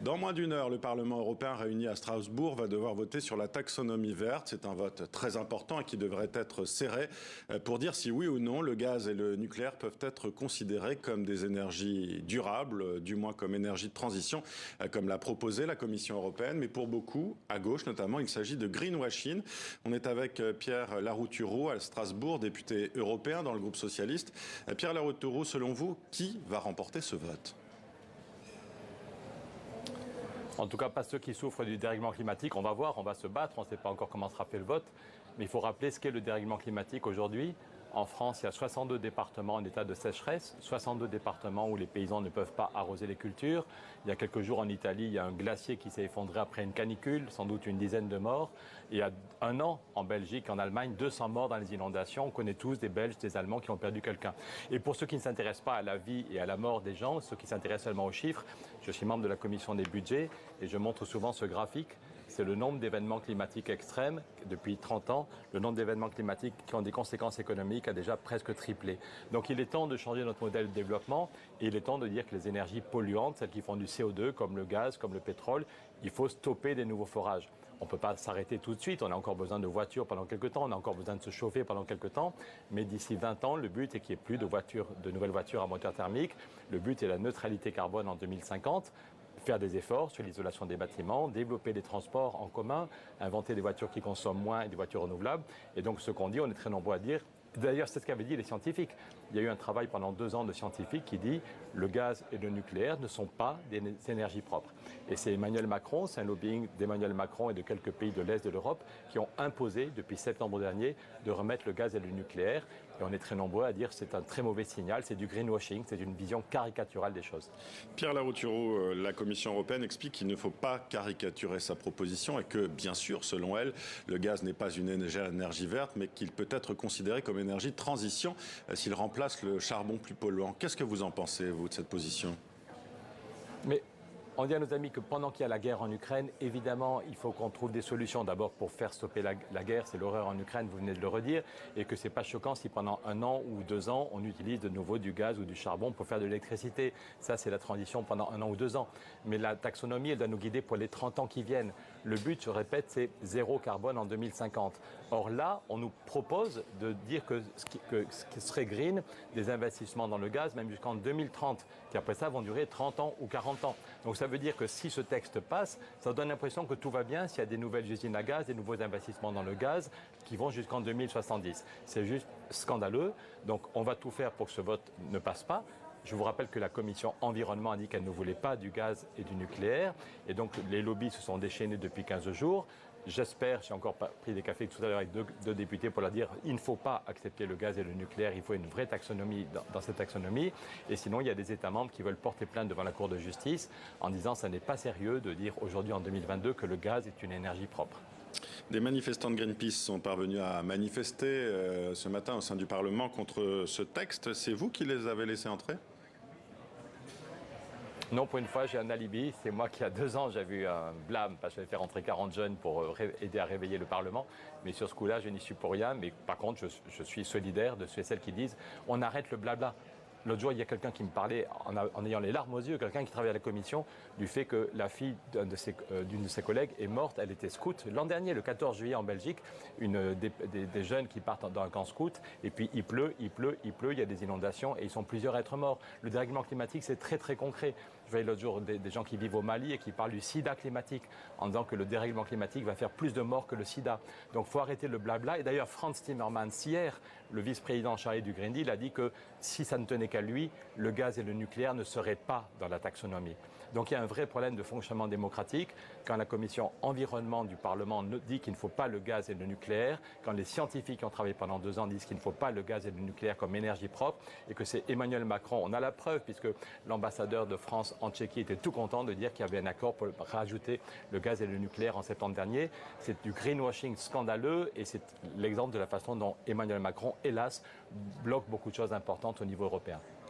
Dans moins d'une heure, le Parlement européen réuni à Strasbourg va devoir voter sur la taxonomie verte. C'est un vote très important et qui devrait être serré pour dire si oui ou non le gaz et le nucléaire peuvent être considérés comme des énergies durables, du moins comme énergie de transition, comme l'a proposé la Commission européenne. Mais pour beaucoup, à gauche notamment, il s'agit de greenwashing. On est avec Pierre Larrouturou à Strasbourg, député européen dans le groupe socialiste. Pierre Larrouturou, selon vous, qui va remporter ce vote ? En tout cas, pas ceux qui souffrent du dérèglement climatique. On va voir, on va se battre, on ne sait pas encore comment sera fait le vote. Mais il faut rappeler ce qu'est le dérèglement climatique aujourd'hui. En France, il y a 62 départements en état de sécheresse, 62 départements où les paysans ne peuvent pas arroser les cultures. Il y a quelques jours en Italie, il y a un glacier qui s'est effondré après une canicule, sans doute une dizaine de morts. Il y a un an, en Belgique, en Allemagne, 200 morts dans les inondations. On connaît tous des Belges, des Allemands qui ont perdu quelqu'un. Et pour ceux qui ne s'intéressent pas à la vie et à la mort des gens, ceux qui s'intéressent seulement aux chiffres, je suis membre de la commission des budgets et je montre souvent ce graphique. C'est le nombre d'événements climatiques extrêmes depuis 30 ans. Le nombre d'événements climatiques qui ont des conséquences économiques a déjà presque triplé. Donc il est temps de changer notre modèle de développement et il est temps de dire que les énergies polluantes, celles qui font du CO2 comme le gaz, comme le pétrole, il faut stopper des nouveaux forages. On ne peut pas s'arrêter tout de suite, on a encore besoin de voitures pendant quelques temps, on a encore besoin de se chauffer pendant quelques temps, mais d'ici 20 ans, le but est qu'il n'y ait plus de nouvelles voitures à moteur thermique. Le but est la neutralité carbone en 2050. Faire des efforts sur l'isolation des bâtiments, développer des transports en commun, inventer des voitures qui consomment moins et des voitures renouvelables. Et donc ce qu'on dit, on est très nombreux à dire, d'ailleurs c'est ce qu'avaient dit les scientifiques. Il y a eu un travail pendant 2 ans de scientifiques qui dit le gaz et le nucléaire ne sont pas des énergies propres. Et c'est Emmanuel Macron, c'est un lobbying d'Emmanuel Macron et de quelques pays de l'Est de l'Europe qui ont imposé depuis septembre dernier de remettre le gaz et le nucléaire. Et on est très nombreux à dire que c'est un très mauvais signal, c'est du greenwashing, c'est une vision caricaturale des choses. Pierre Larrouturou, la Commission européenne explique qu'il ne faut pas caricaturer sa proposition et que, bien sûr, selon elle, le gaz n'est pas une énergie verte, mais qu'il peut être considéré comme énergie de transition s'il remplace le charbon plus polluant. Qu'est-ce que vous en pensez, vous, de cette position ? Mais on dit à nos amis que pendant qu'il y a la guerre en Ukraine, évidemment, il faut qu'on trouve des solutions. D'abord pour faire stopper la guerre, c'est l'horreur en Ukraine, vous venez de le redire, et que c'est pas choquant si pendant 1 an ou 2 ans, on utilise de nouveau du gaz ou du charbon pour faire de l'électricité. Ça, c'est la transition pendant 1 an ou 2 ans. Mais la taxonomie, elle doit nous guider pour les 30 ans qui viennent. Le but, je répète, c'est zéro carbone en 2050. Or là, on nous propose de dire que ce qui serait green, des investissements dans le gaz, même jusqu'en 2030, qui après ça vont durer 30 ans ou 40 ans. Donc ça veut dire que si ce texte passe, ça donne l'impression que tout va bien s'il y a des nouvelles usines à gaz, des nouveaux investissements dans le gaz qui vont jusqu'en 2070. C'est juste scandaleux. Donc on va tout faire pour que ce vote ne passe pas. Je vous rappelle que la commission environnement a dit qu'elle ne voulait pas du gaz et du nucléaire. Et donc les lobbies se sont déchaînés depuis 15 jours. J'espère, j'ai encore pris des cafés tout à l'heure avec deux députés pour leur dire il ne faut pas accepter le gaz et le nucléaire, il faut une vraie taxonomie dans cette taxonomie. Et sinon, il y a des États membres qui veulent porter plainte devant la Cour de justice en disant ça n'est pas sérieux de dire aujourd'hui en 2022 que le gaz est une énergie propre. Des manifestants de Greenpeace sont parvenus à manifester ce matin au sein du Parlement contre ce texte. C'est vous qui les avez laissés entrer ? Non, pour une fois, j'ai un alibi. C'est moi qui, il y a 2 ans, j'avais eu un blâme parce que j'avais fait rentrer 40 jeunes pour aider à réveiller le Parlement. Mais sur ce coup-là, je n'y suis pour rien. Mais par contre, je suis solidaire de ceux et celles qui disent on arrête le blabla. L'autre jour, il y a quelqu'un qui me parlait, en ayant les larmes aux yeux, quelqu'un qui travaille à la commission, du fait que la fille d'une de ses collègues est morte. Elle était scout. L'an dernier, le 14 juillet en Belgique, des jeunes qui partent dans un camp scout, et puis il pleut, il y a des inondations, et ils sont plusieurs à être morts. Le dérèglement climatique, c'est très très concret. Je voyais l'autre jour des gens qui vivent au Mali et qui parlent du sida climatique, en disant que le dérèglement climatique va faire plus de morts que le sida. Donc il faut arrêter le blabla. Et d'ailleurs, Frans Timmermans, hier, le vice-président chargé du Green Deal, a dit que si ça ne tenait qu'à lui, le gaz et le nucléaire ne seraient pas dans la taxonomie. Donc il y a un vrai problème de fonctionnement démocratique. Quand la commission environnement du Parlement dit qu'il ne faut pas le gaz et le nucléaire, quand les scientifiques qui ont travaillé pendant 2 ans disent qu'il ne faut pas le gaz et le nucléaire comme énergie propre, et que c'est Emmanuel Macron, on a la preuve puisque l'ambassadeur de France en Tchéquie était tout content de dire qu'il y avait un accord pour rajouter le gaz et le nucléaire en septembre dernier. C'est du greenwashing scandaleux et c'est l'exemple de la façon dont Emmanuel Macron, hélas, bloque beaucoup de choses importantes au niveau européen.